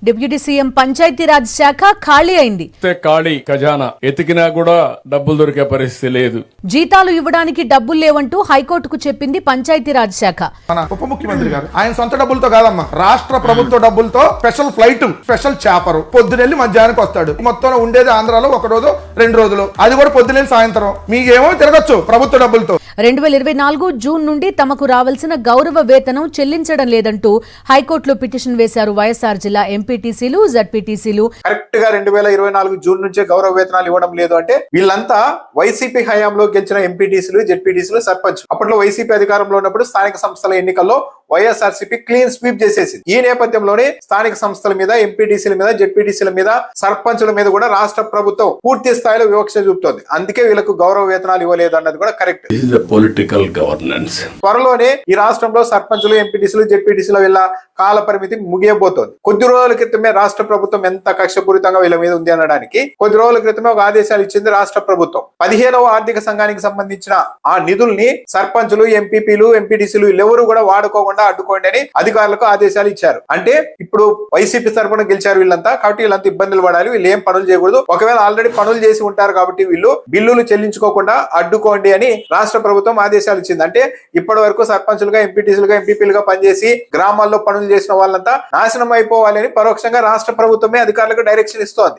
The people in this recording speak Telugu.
డిప్యూటీ సీఎం పంచాయతీరాజ్ శాఖ ఖాళీ అయింది. ఖాళీ ఖజానా ఎతికినా కూడా డబ్బులు దొరికే పరిస్థితి లేదు. జీతాలు ఇవ్వడానికి డబ్బులు లేవంటూ హైకోర్టుకు చెప్పింది పంచాయతీరాజ్ శాఖ. మన ఉప ముఖ్యమంత్రి గారు ఆయన సొంత డబ్బులతో కాదమ్మా, రాష్ట్ర ప్రభుత్వ డబ్బులతో స్పెషల్ ఫ్లైట్, స్పెషల్ చాపరు పొద్దునెళ్ళి మధ్యాహ్నానికి వస్తాడు. మొత్తం ఉండేది ఆంధ్రాలో 1 రోజు 2 రోజులు, అది కూడా పొద్దునెళ్ళి సాయంత్రం. మీకేమో తిరగచ్చు ప్రభుత్వ డబ్బులతో. 2024 జూన్ నుండి తమకు రావాల్సిన గౌరవ వేతనం చెల్లించడం లేదంటూ హైకోర్టులో పిటిషన్ వేశారు వైఎస్ఆర్ జిల్లా ఎంపీటీసీలు, జడ్పీటీసీలు. కరెక్ట్ గా 2024 జూన్ నుంచే గౌరవ వేతనాలు ఇవ్వడం లేదు అంటే వీళ్ళంతా వైసీపీ హయాంలో గెలిచిన ఎంపీటీసీలు, జడ్పీటీసీలు, సర్పంచ్. అప్పట్లో వైసీపీ అధికారంలో ఉన్నప్పుడు స్థానిక సంస్థల ఎన్నికల్లో వైఎస్ఆర్సీపీ క్లీన్ స్వీప్ చేసేసింది. ఈ నేపథ్యంలోనే స్థానిక సంస్థల మీద, ఎంపీటీసీల మీద, జడ్పీటీసీల మీద, సర్పంచుల మీద కూడా రాష్ట్ర ప్రభుత్వం పూర్తి స్థాయిలో వివక్ష చూపుతోంది. అందుకే వీళ్ళకు గౌరవ వేతనాలు ఇవ్వలేదు అన్నది కూడా కరెక్ట్. Political governance. త్వరలోనే ఈ రాష్ట్రంలో సర్పంచులు, ఎంపీటీసీలు, జడ్పీటీసీల వీళ్ళ కాల పరిమితి ముగియబోతోంది. కొద్ది రోజుల క్రితమే రాష్ట్ర ప్రభుత్వం ఎంత కక్షపూరితంగా వీళ్ళ మీద ఉంది అనడానికి కొద్ది రోజుల క్రితమే ఒక ఆదేశాలు ఇచ్చింది రాష్ట్ర ప్రభుత్వం. 15వ ఆర్థిక సంఘానికి సంబంధించిన ఆ నిధుల్ని సర్పంచులు, ఎంపీపీలు, ఎంపీటీసీలు వీళ్ళెవరూ కూడా వాడుకోకుండా అడ్డుకోండి అని అధికారులకు ఆదేశాలు ఇచ్చారు. అంటే ఇప్పుడు వైసీపీ తరపున గెలిచారు వీళ్ళంతా, కాబట్టి వీళ్ళంతా ఇబ్బందులు పడాలి, వీళ్ళు ఏం పనులు చేయకూడదు. ఒకవేళ ఆల్రెడీ పనులు చేసి ఉంటారు కాబట్టి వీళ్ళు బిల్లులు చెల్లించుకోకుండా అడ్డుకోండి అని రాష్ట్ర ప్రభుత్వం ఆదేశాలు ఇచ్చింది. అంటే ఇప్పటి వరకు సర్పంచులుగా, ఎంపీటీసీలుగా, ఎంపీపీలుగా పనిచేసి గ్రామాల్లో పనులు చేసిన వాళ్ళంతా నాశనం అయిపోవాలి అని పరోక్షంగా రాష్ట్ర ప్రభుత్వమే అధికారులకు డైరెక్షన్ ఇస్తోంది.